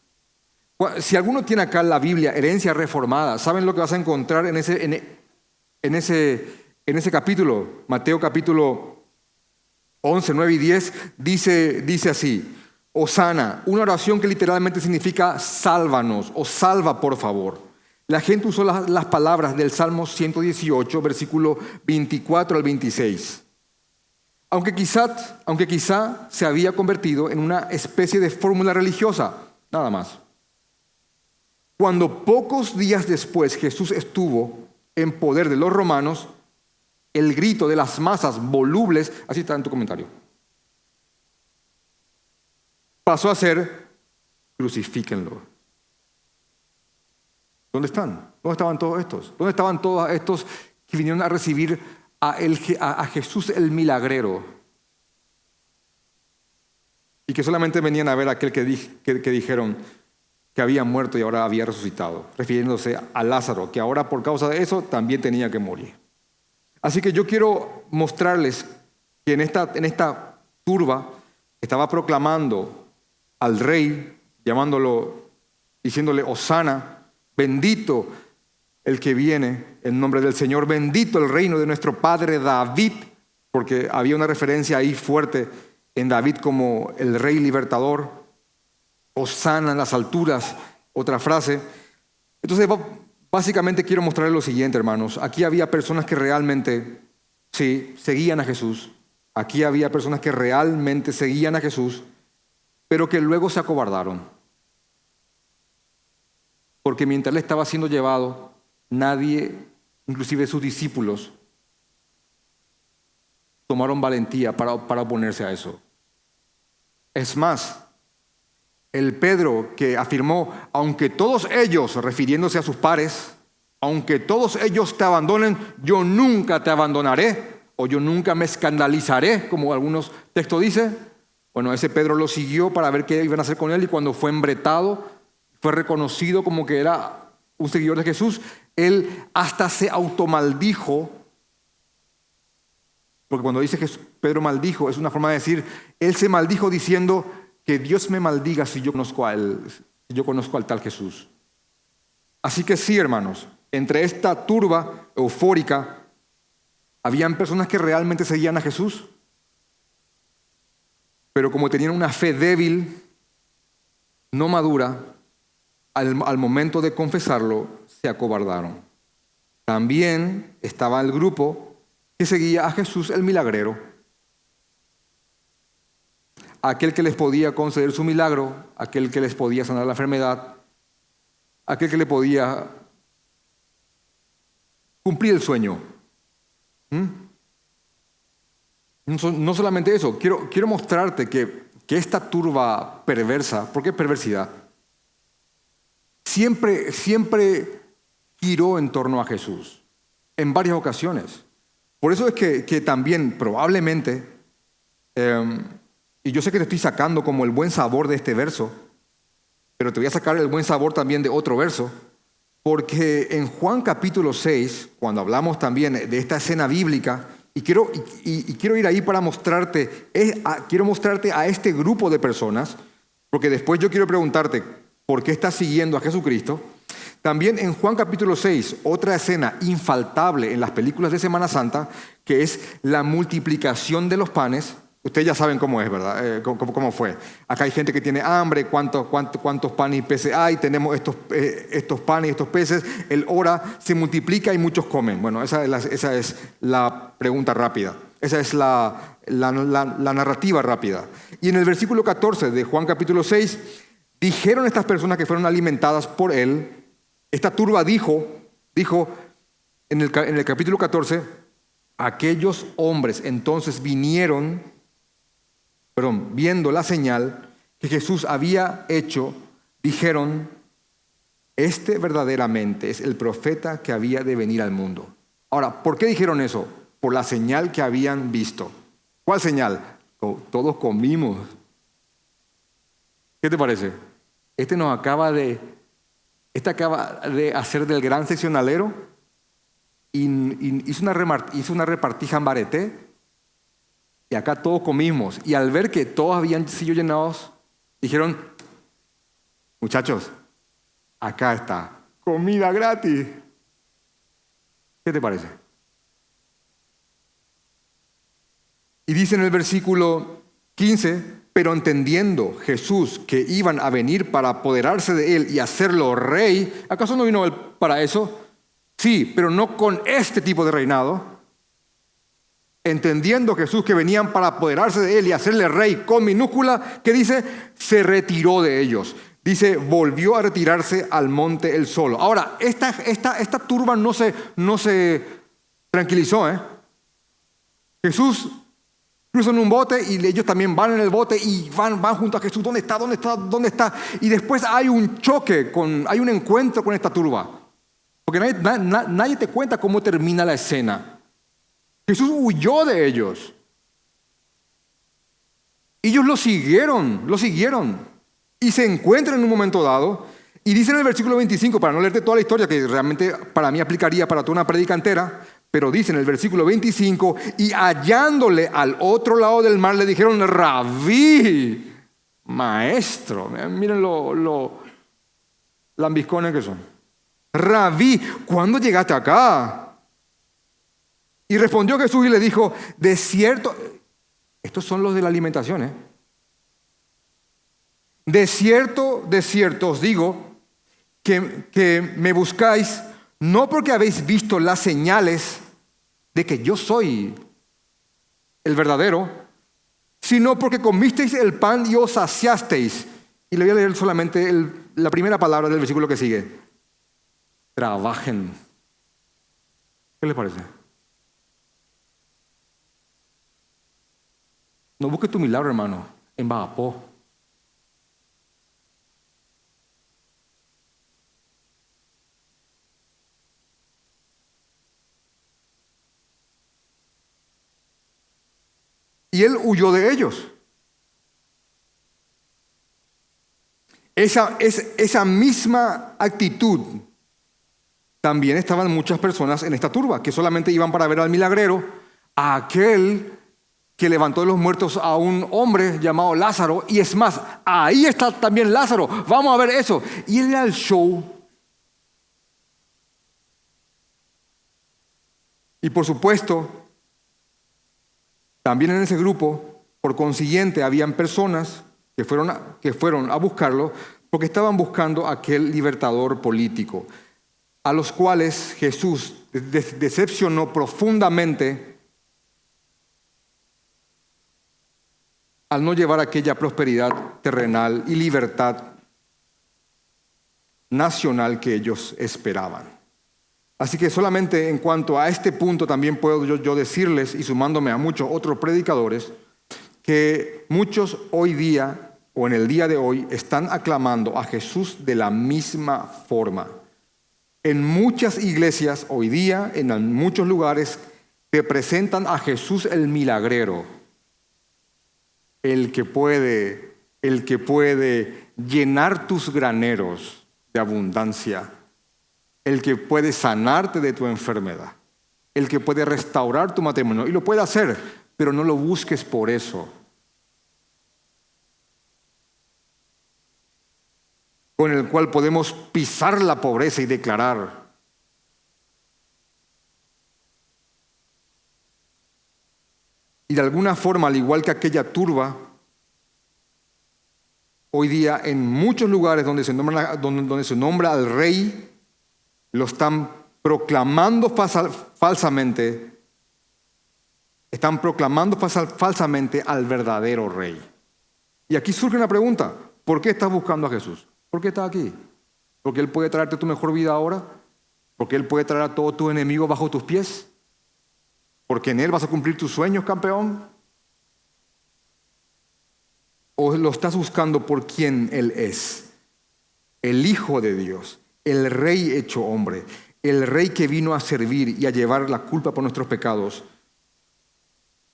Speaker 1: Si alguno tiene acá la Biblia, herencia reformada, ¿saben lo que vas a encontrar en ese capítulo? Mateo capítulo 11, 9 y 10 dice así: Hosana, una oración que literalmente significa sálvanos o salva por favor. La gente usó las palabras del Salmo 118, versículo 24 al 26. Aunque quizá se había convertido en una especie de fórmula religiosa, nada más. Cuando pocos días después Jesús estuvo en poder de los romanos, el grito de las masas volubles, así está en tu comentario, pasó a ser: crucifíquenlo. ¿Dónde están? ¿Dónde estaban todos estos? ¿Dónde estaban todos estos que vinieron a recibir a Jesús el milagrero? Y que solamente venían a ver a aquel que dijeron que había muerto y ahora había resucitado, refiriéndose a Lázaro, que ahora por causa de eso también tenía que morir. Así que yo quiero mostrarles que en esta turba estaba proclamando al rey, diciéndole Hosana, bendito el que viene en nombre del Señor, bendito el reino de nuestro padre David, porque había una referencia ahí fuerte en David como el rey libertador. Hosana en las alturas, otra frase. Entonces, básicamente quiero mostrarles lo siguiente, hermanos. Aquí había personas que realmente, sí, seguían a Jesús. Aquí había personas que realmente seguían a Jesús, pero que luego se acobardaron. Porque mientras él estaba siendo llevado, nadie, inclusive sus discípulos, tomaron valentía para oponerse a eso. Es más, el Pedro que afirmó: aunque todos ellos, refiriéndose a sus pares, aunque todos ellos te abandonen, yo nunca te abandonaré, o yo nunca me escandalizaré, como algunos textos dicen. Bueno, ese Pedro lo siguió para ver qué iban a hacer con él, y cuando fue embretado, fue reconocido como que era un seguidor de Jesús, él hasta se automaldijo, porque cuando dice que Pedro maldijo, es una forma de decir, él se maldijo diciendo: que Dios me maldiga si yo conozco al tal Jesús. Así que sí, hermanos, entre esta turba eufórica, habían personas que realmente seguían a Jesús, pero como tenían una fe débil, no madura, al momento de confesarlo, se acobardaron. También estaba el grupo que seguía a Jesús el milagrero, aquel que les podía conceder su milagro, aquel que les podía sanar la enfermedad, aquel que le podía cumplir el sueño. No solamente eso, quiero mostrarte que esta turba perversa, ¿por qué perversidad? Siempre giró en torno a Jesús, en varias ocasiones. Por eso es que también probablemente, y yo sé que te estoy sacando como el buen sabor de este verso, pero te voy a sacar el buen sabor también de otro verso, porque en Juan capítulo 6, cuando hablamos también de esta escena bíblica, y quiero ir ahí para mostrarte a este grupo de personas, porque después yo quiero preguntarte, ¿por qué estás siguiendo a Jesucristo? También en Juan capítulo 6, otra escena infaltable en las películas de Semana Santa, que es la multiplicación de los panes. Ustedes ya saben cómo es, ¿verdad? Cómo fue. Acá hay gente que tiene hambre, cuántos panes y peces hay, tenemos estos panes y estos peces, el hora se multiplica y muchos comen. Bueno, esa es la pregunta rápida, esa es la narrativa rápida. Y en el versículo 14 de Juan capítulo 6, dijeron estas personas que fueron alimentadas por él, esta turba dijo en el capítulo 14, Aquellos hombres entonces viendo la señal que Jesús había hecho, dijeron: este verdaderamente es el profeta que había de venir al mundo. Ahora, ¿por qué dijeron eso? Por la señal que habían visto. ¿Cuál señal? Todos comimos. ¿Qué te parece? Este acaba de hacer del gran seccionalero y hizo una repartija en Bareté, y acá todos comimos. Y al ver que todos habían sido llenados, dijeron: muchachos, acá está, comida gratis. ¿Qué te parece? Y dice en el versículo 15: pero entendiendo Jesús que iban a venir para apoderarse de él y hacerlo rey. ¿Acaso no vino él para eso? Sí, pero no con este tipo de reinado. Entendiendo Jesús que venían para apoderarse de él y hacerle rey con minúscula, ¿qué dice? Se retiró de ellos. Dice, volvió a retirarse al monte él solo. Ahora, esta turba no se tranquilizó, ¿eh? Jesús cruza en un bote y ellos también van en el bote y van junto a Jesús. ¿Dónde está? ¿Dónde está? ¿Dónde está? Y después hay un choque, hay un encuentro con esta turba. Porque nadie te cuenta cómo termina la escena. Jesús huyó de ellos. Ellos lo siguieron. Y se encuentran en un momento dado. Y dice en el versículo 25, para no leerte toda la historia, que realmente para mí aplicaría para toda una prédica entera, pero dice en el versículo 25, y hallándole al otro lado del mar, le dijeron: Rabí, maestro. Miren lo lambiscones que son. Rabí, ¿cuándo llegaste acá? Y respondió Jesús y le dijo: de cierto, estos son los de la alimentación, ¿eh? De cierto os digo que me buscáis no porque habéis visto las señales de que yo soy el verdadero, sino porque comisteis el pan y os saciasteis. Y le voy a leer solamente la primera palabra del versículo que sigue. Trabajen. ¿Qué les parece? No busques tu milagro, hermano, en Bagapó. Y él huyó de ellos. Esa misma actitud también estaban muchas personas en esta turba, que solamente iban para ver al milagrero, a aquel que levantó de los muertos a un hombre llamado Lázaro. Y es más, ahí está también Lázaro, vamos a ver eso. Y él era el show. Y por supuesto, también en ese grupo, por consiguiente, habían personas que fueron a buscarlo porque estaban buscando a aquel libertador político, a los cuales Jesús decepcionó profundamente al no llevar aquella prosperidad terrenal y libertad nacional que ellos esperaban. Así que solamente en cuanto a este punto también puedo yo decirles, y sumándome a muchos otros predicadores, que muchos hoy día o en el día de hoy están aclamando a Jesús de la misma forma. En muchas iglesias hoy día, en muchos lugares, te presentan a Jesús el milagrero, el que puede llenar tus graneros de abundancia, el que puede sanarte de tu enfermedad, el que puede restaurar tu matrimonio. Y lo puede hacer, pero no lo busques por eso. Con el cual podemos pisar la pobreza y declarar: y de alguna forma, al igual que aquella turba, hoy día en muchos lugares donde se nombra al rey, lo están proclamando falsamente. Están proclamando falsamente al verdadero rey. Y aquí surge una pregunta: ¿por qué estás buscando a Jesús? ¿Por qué estás aquí? ¿Porque Él puede traerte tu mejor vida ahora? ¿Porque Él puede traer a todos tus enemigos bajo tus pies? Porque en Él vas a cumplir tus sueños, campeón. ¿O lo estás buscando por quien Él es? El Hijo de Dios, el Rey hecho hombre, el Rey que vino a servir y a llevar la culpa por nuestros pecados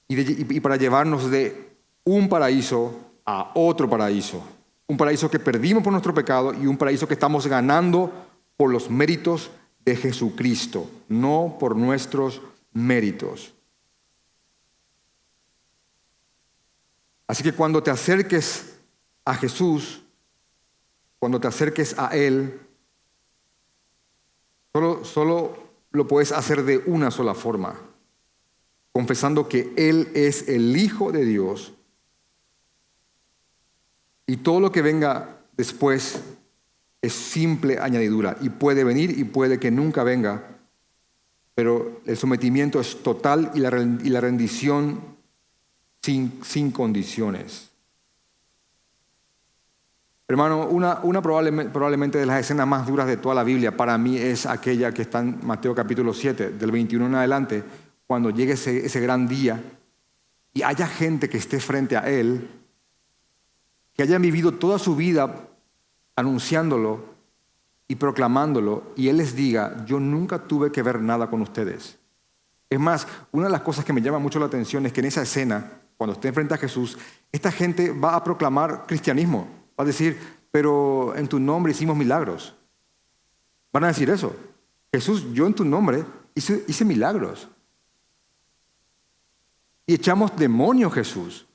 Speaker 1: y para llevarnos de un paraíso a otro paraíso. Un paraíso que perdimos por nuestro pecado y un paraíso que estamos ganando por los méritos de Jesucristo, no por nuestros méritos. Así que cuando te acerques a Jesús, cuando te acerques a Él, solo lo puedes hacer de una sola forma, confesando que Él es el Hijo de Dios y todo lo que venga después es simple añadidura y puede venir y puede que nunca venga, pero el sometimiento es total y la rendición sin condiciones. Hermano, una probablemente de las escenas más duras de toda la Biblia para mí es aquella que está en Mateo capítulo 7, del 21 en adelante, cuando llegue ese gran día y haya gente que esté frente a Él, que hayan vivido toda su vida anunciándolo y proclamándolo, y Él les diga, yo nunca tuve que ver nada con ustedes. Es más, una de las cosas que me llama mucho la atención es que en esa escena, cuando esté frente a Jesús, esta gente va a proclamar cristianismo. Va a decir, pero en tu nombre hicimos milagros. Van a decir eso. Jesús, yo en tu nombre hice milagros. Y echamos demonios, Jesús.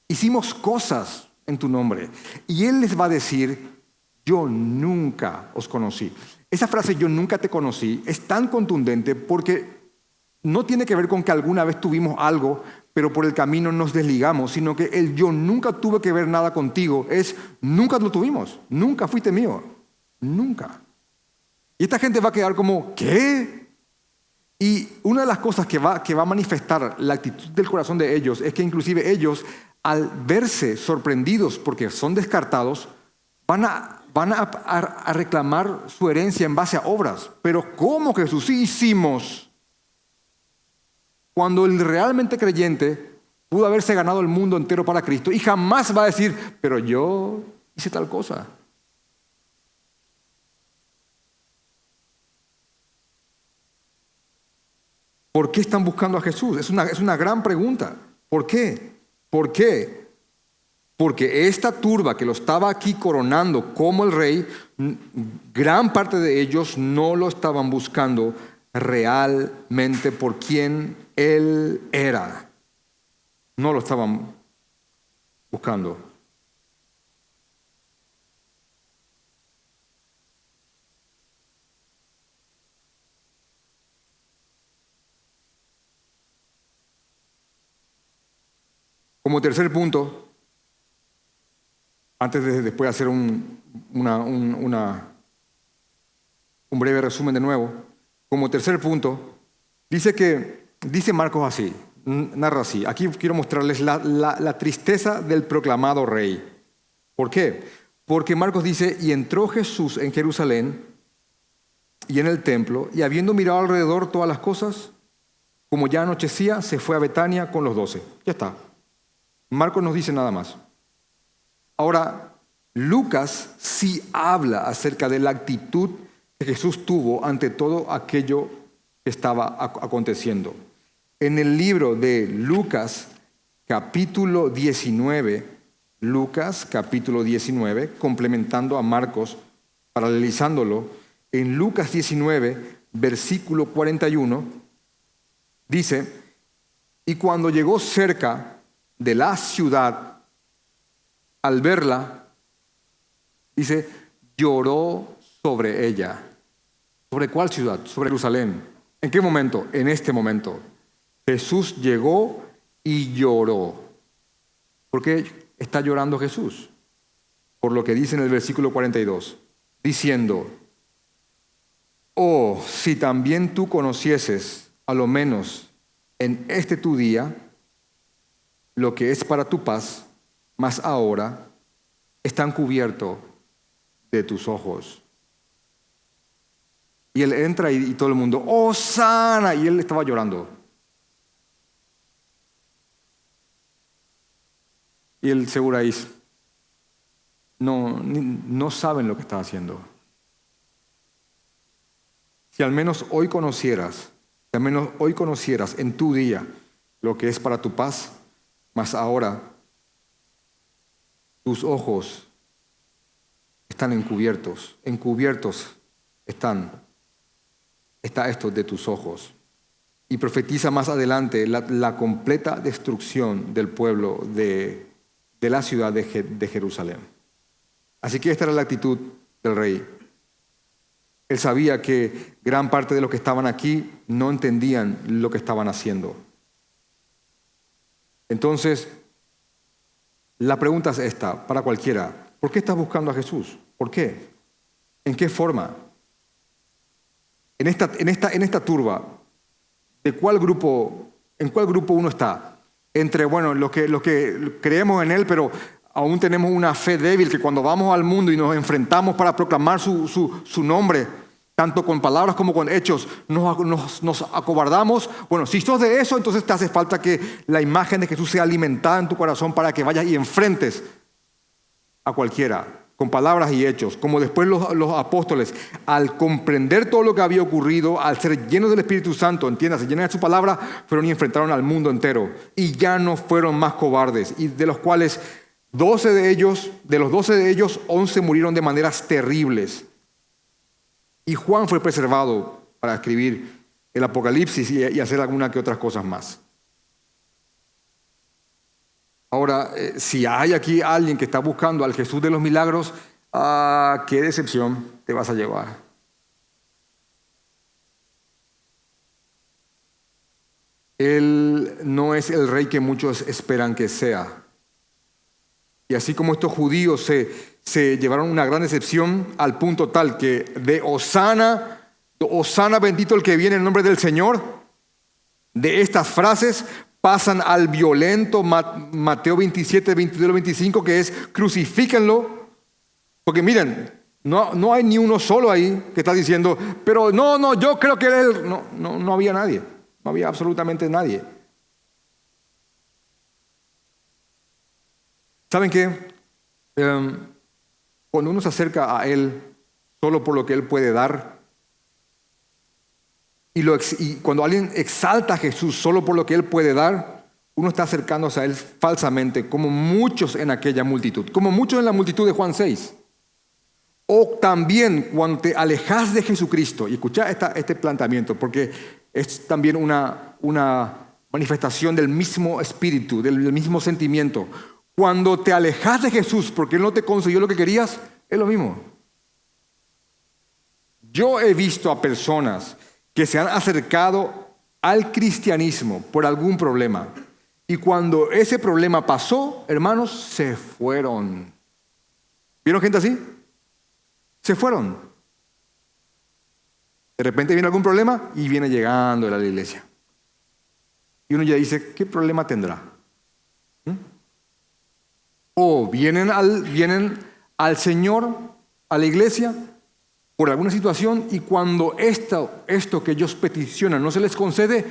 Speaker 1: Hicimos cosas en tu nombre. Y Él les va a decir, yo nunca os conocí. Esa frase, yo nunca te conocí, es tan contundente porque no tiene que ver con que alguna vez tuvimos algo, pero por el camino nos desligamos, sino que el yo nunca tuve que ver nada contigo es nunca lo tuvimos, nunca fuiste mío, nunca. Y esta gente va a quedar como, ¿qué? Y una de las cosas que va a manifestar la actitud del corazón de ellos es que inclusive ellos, al verse sorprendidos porque son descartados, van a reclamar su herencia en base a obras. Pero ¿cómo, Jesús? Sí hicimos. Cuando el realmente creyente pudo haberse ganado el mundo entero para Cristo y jamás va a decir, pero yo hice tal cosa. ¿Por qué están buscando a Jesús? Es una gran pregunta. ¿Por qué? ¿Por qué? Porque esta turba que lo estaba aquí coronando como el rey, gran parte de ellos no lo estaban buscando realmente por quien Él era. No lo estaban buscando. Como tercer punto, antes de después hacer un breve resumen de nuevo, como tercer punto, dice Marcos así, narra así. Aquí quiero mostrarles la tristeza del proclamado rey. ¿Por qué? Porque Marcos dice, y entró Jesús en Jerusalén y en el templo, y habiendo mirado alrededor todas las cosas, como ya anochecía, se fue a Betania con los 12. Ya está. Marcos nos dice nada más. Ahora, Lucas sí habla acerca de la actitud que Jesús tuvo ante todo aquello que estaba aconteciendo. En el libro de Lucas, capítulo 19, complementando a Marcos, paralelizándolo, en Lucas 19, versículo 41, dice, y cuando llegó cerca de la ciudad, al verla, dice, lloró sobre ella. ¿Sobre cuál ciudad? Sobre Jerusalén. ¿En qué momento? En este momento. Jesús llegó y lloró. ¿Por qué está llorando Jesús? Por lo que dice en el versículo 42, diciendo, oh, si también tú conocieses, a lo menos en este tu día, lo que es para tu paz, mas ahora están cubiertos de tus ojos. Y él entra y todo el mundo, ¡Hosana! Y él estaba llorando. Y el Seburáis, no saben lo que está haciendo. Si al menos hoy conocieras en tu día lo que es para tu paz, mas ahora tus ojos están encubiertos está esto de tus ojos. Y profetiza más adelante la completa destrucción del pueblo de la ciudad de Jerusalén. Así que esta era la actitud del rey. Él sabía que gran parte de los que estaban aquí no entendían lo que estaban haciendo. Entonces, la pregunta es esta, para cualquiera. ¿Por qué estás buscando a Jesús? ¿Por qué? ¿En qué forma? En esta turba, ¿en cuál grupo uno está? Entre, los que creemos en Él, pero aún tenemos una fe débil, que cuando vamos al mundo y nos enfrentamos para proclamar su nombre, tanto con palabras como con hechos, nos acobardamos. Bueno, si sos de eso, entonces te hace falta que la imagen de Jesús sea alimentada en tu corazón para que vayas y enfrentes a cualquiera, con palabras y hechos, como después los apóstoles, al comprender todo lo que había ocurrido, al ser llenos del Espíritu Santo, entiéndase, llenos de su palabra, fueron y enfrentaron al mundo entero. Y ya no fueron más cobardes, y de los cuales 12 de ellos, 11 murieron de maneras terribles. Y Juan fue preservado para escribir el Apocalipsis y hacer alguna que otras cosas más. Ahora, si hay aquí alguien que está buscando al Jesús de los milagros, qué decepción te vas a llevar. Él no es el rey que muchos esperan que sea. Y así como estos judíos se llevaron una gran decepción al punto tal que de Hosana bendito el que viene en nombre del Señor, de estas frases pasan al violento Mateo 27, 22, 25, que es crucifíquenlo. Porque miren, no hay ni uno solo ahí que está diciendo, pero no, yo creo que él. No había nadie, no había absolutamente nadie. ¿Saben qué? Cuando uno se acerca a Él solo por lo que Él puede dar, y cuando alguien exalta a Jesús solo por lo que Él puede dar, uno está acercándose a Él falsamente, como muchos en aquella multitud, como muchos en la multitud de Juan 6. O también cuando te alejas de Jesucristo, y escucha este planteamiento, porque es también una manifestación del mismo espíritu, del mismo sentimiento. Cuando te alejas de Jesús porque Él no te concedió lo que querías, es lo mismo. Yo he visto a personas que se han acercado al cristianismo por algún problema. Y cuando ese problema pasó, hermanos, se fueron. ¿Vieron gente así? Se fueron. De repente viene algún problema y viene llegando a la iglesia. Y uno ya dice, ¿qué problema tendrá? O vienen al Señor, a la iglesia, por alguna situación, y cuando esto que ellos peticionan no se les concede,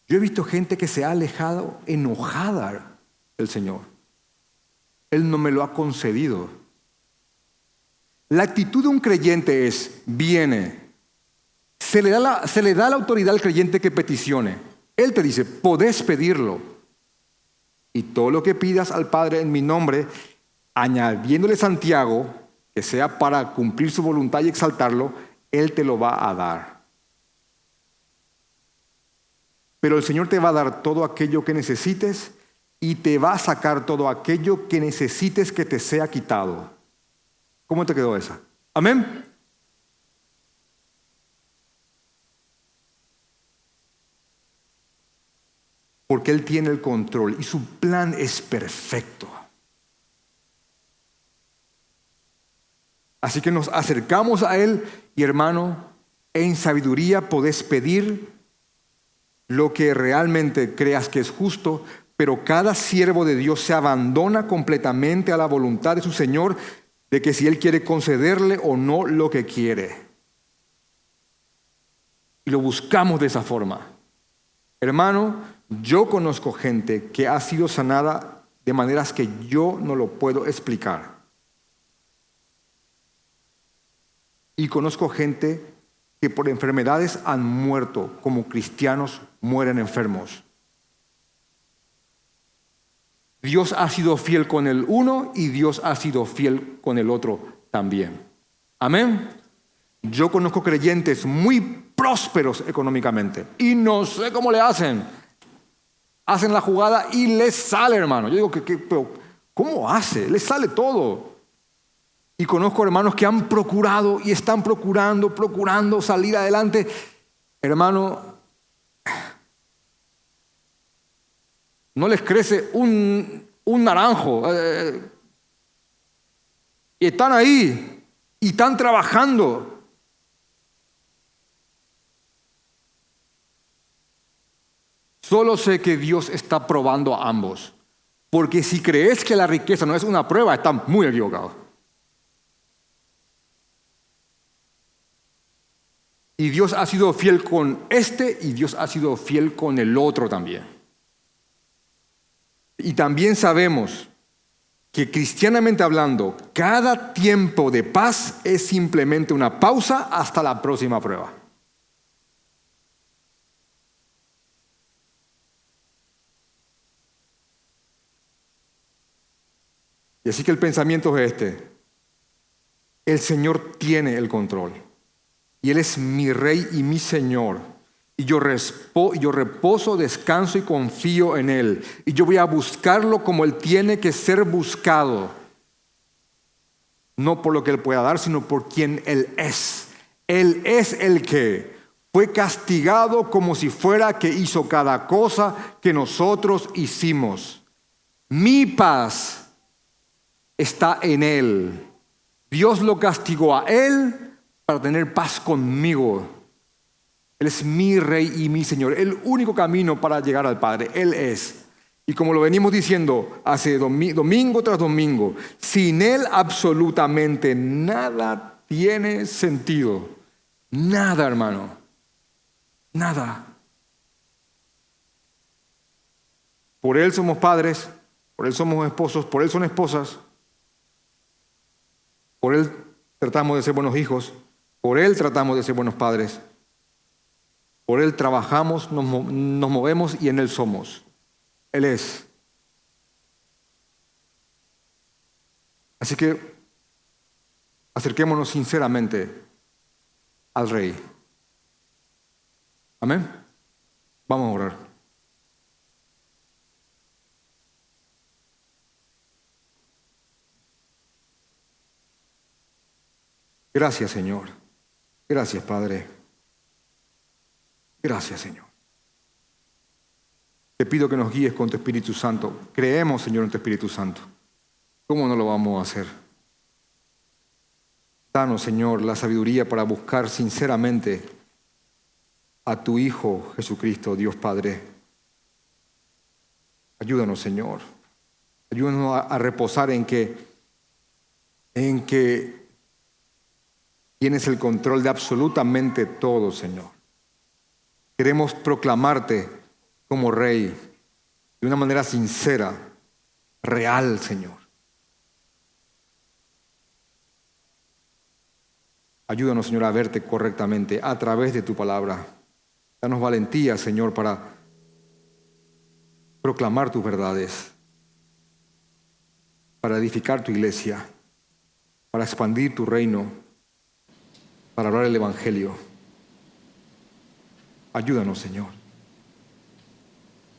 Speaker 1: yo he visto gente que se ha alejado enojada del Señor. Él no me lo ha concedido. La actitud de un creyente es, viene, se le da la autoridad al creyente que peticione. Él te dice, podés pedirlo. Y todo lo que pidas al Padre en mi nombre, añadiéndole Santiago, que sea para cumplir su voluntad y exaltarlo, Él te lo va a dar. Pero el Señor te va a dar todo aquello que necesites y te va a sacar todo aquello que necesites que te sea quitado. ¿Cómo te quedó esa? ¿Amén? Porque Él tiene el control y su plan es perfecto. Así que nos acercamos a Él y, hermano, en sabiduría podés pedir lo que realmente creas que es justo, pero cada siervo de Dios se abandona completamente a la voluntad de su Señor, de que si Él quiere concederle o no lo que quiere. y lo buscamos de esa forma. Hermano, yo conozco gente que ha sido sanada de maneras que yo no lo puedo explicar. Y conozco gente que por enfermedades han muerto, como cristianos mueren enfermos. Dios ha sido fiel con el uno y Dios ha sido fiel con el otro también. Amén. Yo conozco creyentes muy prósperos económicamente y no sé cómo le hacen. Hacen la jugada y les sale, hermano. Yo digo, pero ¿cómo hace? Les sale todo. Y conozco hermanos que han procurado y están procurando salir adelante. Hermano, no les crece un naranjo. Y están ahí y están trabajando. Solo sé que Dios está probando a ambos. Porque si crees que la riqueza no es una prueba, están muy equivocados. Y Dios ha sido fiel con este y Dios ha sido fiel con el otro también. Y también sabemos que cristianamente hablando, cada tiempo de paz es simplemente una pausa hasta la próxima prueba. Y así que el pensamiento es este: el Señor tiene el control. Y Él es mi Rey y mi Señor. Y yo reposo, descanso y confío en Él. Y yo voy a buscarlo como Él tiene que ser buscado. No por lo que Él pueda dar, sino por quien Él es. Él es el que fue castigado como si fuera que hizo cada cosa que nosotros hicimos. Mi paz está en Él. Dios lo castigó a Él para tener paz conmigo. Él es mi Rey y mi Señor. El único camino para llegar al Padre, Él es. Y como lo venimos diciendo hace domingo tras domingo, sin Él absolutamente nada tiene sentido. Nada, hermano. Nada. Por Él somos padres, por Él somos esposos, por Él son esposas. Por Él tratamos de ser buenos hijos. Por Él tratamos de ser buenos padres. Por Él trabajamos, nos movemos y en Él somos. Él es. Así que acerquémonos sinceramente al Rey. Amén. Vamos a orar. Gracias, Señor. Gracias, Padre. Gracias, Señor. Te pido que nos guíes con tu Espíritu Santo. Creemos, Señor, en tu Espíritu Santo. ¿Cómo no lo vamos a hacer? Danos, Señor, la sabiduría para buscar sinceramente a tu Hijo Jesucristo, Dios Padre. Ayúdanos, Señor. Ayúdanos a reposar en que tienes el control de absolutamente todo, Señor. Queremos proclamarte como Rey de una manera sincera, real, Señor. Ayúdanos, Señor, a verte correctamente a través de tu palabra. Danos valentía, Señor, para proclamar tus verdades, para edificar tu iglesia, para expandir tu reino, para hablar el Evangelio. Ayúdanos, Señor.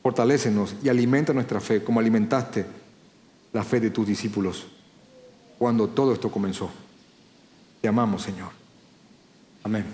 Speaker 1: Fortalécenos y alimenta nuestra fe como alimentaste la fe de tus discípulos cuando todo esto comenzó. Te amamos, Señor. Amén.